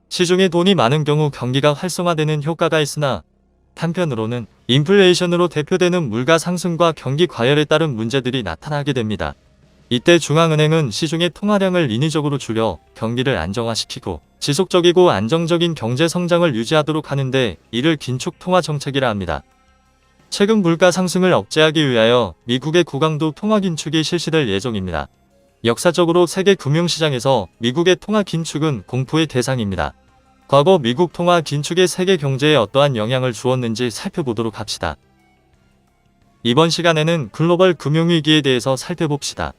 시중에 돈이 많은 경우 경기가 활성화되는 효과가 있으나 한편으로는 인플레이션으로 대표되는 물가 상승과 경기 과열에 따른 문제들이 나타나게 됩니다. 이때 중앙은행은 시중의 통화량을 인위적으로 줄여 경기를 안정화시키고 지속적이고 안정적인 경제 성장을 유지하도록 하는데 이를 긴축 통화 정책이라 합니다. 최근 물가 상승을 억제하기 위하여 미국의 고강도 통화 긴축이 실시될 예정입니다. 역사적으로 세계 금융시장에서 미국의 통화 긴축은 공포의 대상입니다. 과거 미국 통화 긴축이 세계 경제에 어떠한 영향을 주었는지 살펴보도록 합시다. 이번 시간에는 글로벌 금융위기에 대해서 살펴봅시다.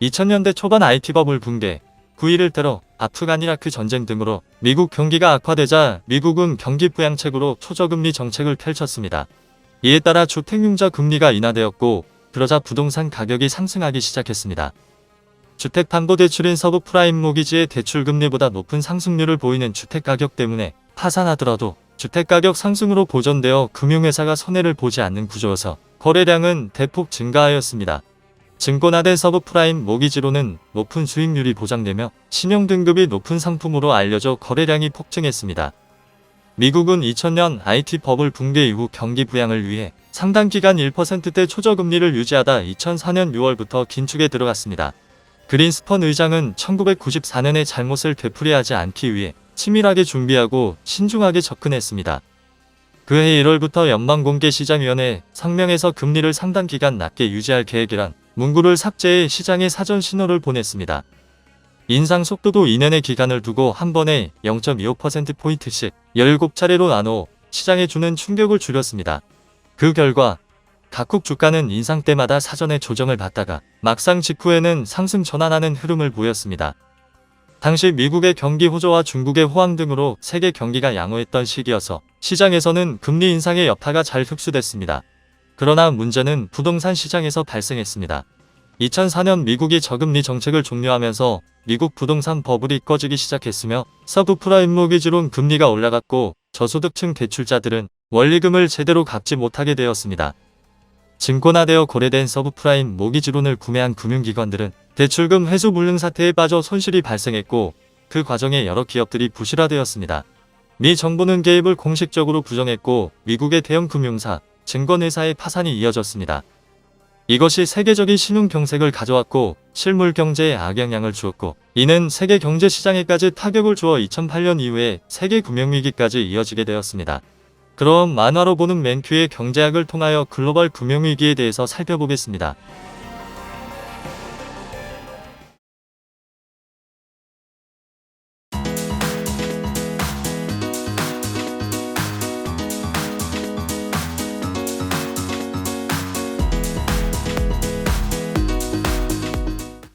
2000년대 초반 IT 버블 붕괴, 9.11 테러, 아프간 이라크 전쟁 등으로 미국 경기가 악화되자 미국은 경기 부양책으로 초저금리 정책을 펼쳤습니다. 이에 따라 주택융자 금리가 인하되었고 그러자 부동산 가격이 상승하기 시작했습니다. 주택담보대출인 서브프라임 모기지의 대출금리보다 높은 상승률을 보이는 주택가격 때문에 파산하더라도 주택가격 상승으로 보전되어 금융회사가 손해를 보지 않는 구조여서 거래량은 대폭 증가하였습니다. 증권화된 서브프라임 모기지로는 높은 수익률이 보장되며 신용등급이 높은 상품으로 알려져 거래량이 폭증했습니다. 미국은 2000년 IT 버블 붕괴 이후 경기 부양을 위해 상당 기간 1%대 초저금리를 유지하다 2004년 6월부터 긴축에 들어갔습니다. 그린스펀 의장은 1994년에 잘못을 되풀이하지 않기 위해 치밀하게 준비하고 신중하게 접근했습니다. 그해 1월부터 연방공개시장위원회 성명에서 금리를 상당 기간 낮게 유지할 계획이란 문구를 삭제해 시장에 사전 신호를 보냈습니다. 인상 속도도 2년의 기간을 두고 한 번에 0.25%포인트씩 17차례로 나눠 시장에 주는 충격을 줄였습니다. 그 결과 각국 주가는 인상 때마다 사전에 조정을 받다가 막상 직후에는 상승 전환하는 흐름을 보였습니다. 당시 미국의 경기 호조와 중국의 호황 등으로 세계 경기가 양호했던 시기여서 시장에서는 금리 인상의 여파가 잘 흡수됐습니다. 그러나 문제는 부동산 시장에서 발생했습니다. 2004년 미국이 저금리 정책을 종료하면서 미국 부동산 버블이 꺼지기 시작했으며 서브프라임 모기지론 금리가 올라갔고 저소득층 대출자들은 원리금을 제대로 갚지 못하게 되었습니다. 증권화되어 거래된 서브프라임 모기지론을 구매한 금융기관들은 대출금 회수 불능 사태에 빠져 손실이 발생했고 그 과정에 여러 기업들이 부실화되었습니다. 미 정부는 개입을 공식적으로 부정했고 미국의 대형 금융사, 증권회사의 파산이 이어졌습니다. 이것이 세계적인 신흥경색을 가져왔고 실물 경제에 악영향을 주었고 이는 세계 경제 시장에까지 타격을 주어 2008년 이후에 세계 금융위기까지 이어지게 되었습니다. 그럼 만화로 보는 맨큐의 경제학을 통하여 글로벌 금융위기에 대해서 살펴보겠습니다.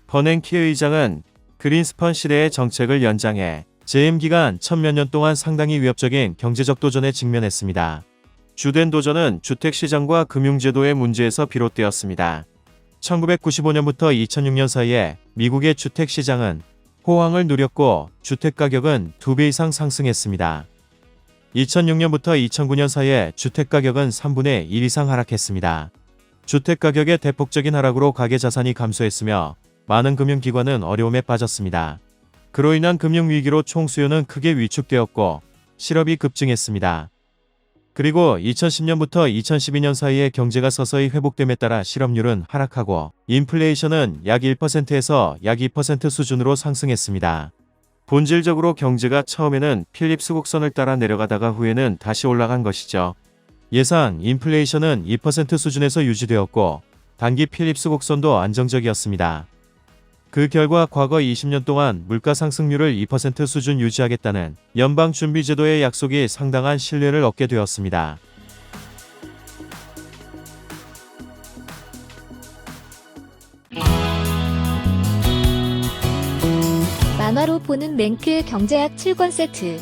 버냉키 의장은 그린스펀 시대의 정책을 연장해 재임 기간 천몇 년 동안 상당히 위협적인 경제적 도전에 직면했습니다. 주된 도전은 주택시장과 금융제도의 문제에서 비롯되었습니다. 1995년부터 2006년 사이에 미국의 주택시장은 호황을 누렸고 주택가격은 2배 이상 상승했습니다. 2006년부터 2009년 사이에 주택가격은 3분의 1 이상 하락했습니다. 주택가격의 대폭적인 하락으로 가계자산이 감소했으며 많은 금융기관은 어려움에 빠졌습니다. 그로 인한 금융위기로 총수요는 크게 위축되었고 실업이 급증했습니다. 그리고 2010년부터 2012년 사이에 경제가 서서히 회복됨에 따라 실업률은 하락하고 인플레이션은 약 1%에서 약 2% 수준으로 상승했습니다. 본질적으로 경제가 처음에는 필립스 곡선을 따라 내려가다가 후에는 다시 올라간 것이죠. 예상 인플레이션은 2% 수준에서 유지되었고 단기 필립스 곡선도 안정적이었습니다. 그 결과 과거 20년 동안 물가 상승률을 2% 수준 유지하겠다는 연방준비제도의 약속이 상당한 신뢰를 얻게 되었습니다. 만화로 보는 맨큐의 경제학 7권 세트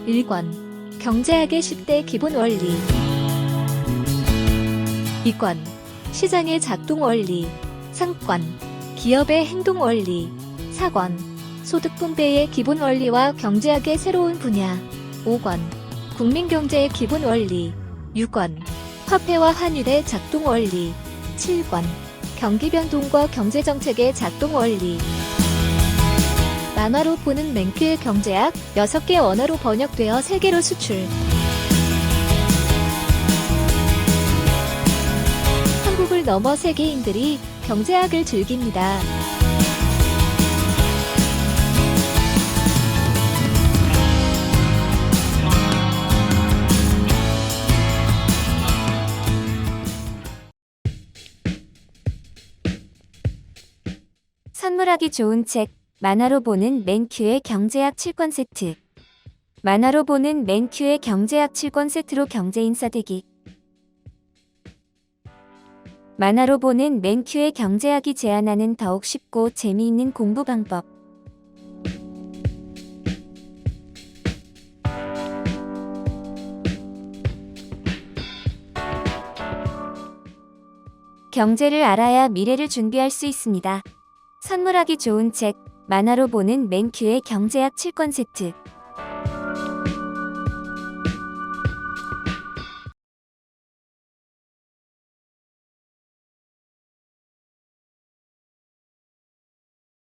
1권 경제학의 10대 기본 원리 2권 시장의 작동 원리 3권 기업의 행동 원리 4권 소득 분배의 기본 원리와 경제학의 새로운 분야 5권 국민경제의 기본 원리 6권 화폐와 환율의 작동 원리. 7권. 경기 변동과 경제 정책의 작동 원리. 만화로 보는 맨큐의 경제학 6개 언어로 번역되어 세계로 수출. 한국을 넘어 세계인들이 경제학을 즐깁니다. 선물하기 좋은 책, 만화로 보는 맨큐의 경제학 7권 세트. 만화로 보는 맨큐의 경제학 7권 세트로 경제인싸 되기. 만화로 보는 맨큐의 경제학이 제안하는 더욱 쉽고 재미있는 공부 방법. 경제를 알아야 미래를 준비할 수 있습니다. 선물하기 좋은 책, 만화로 보는 맨큐의 경제학 7권 세트.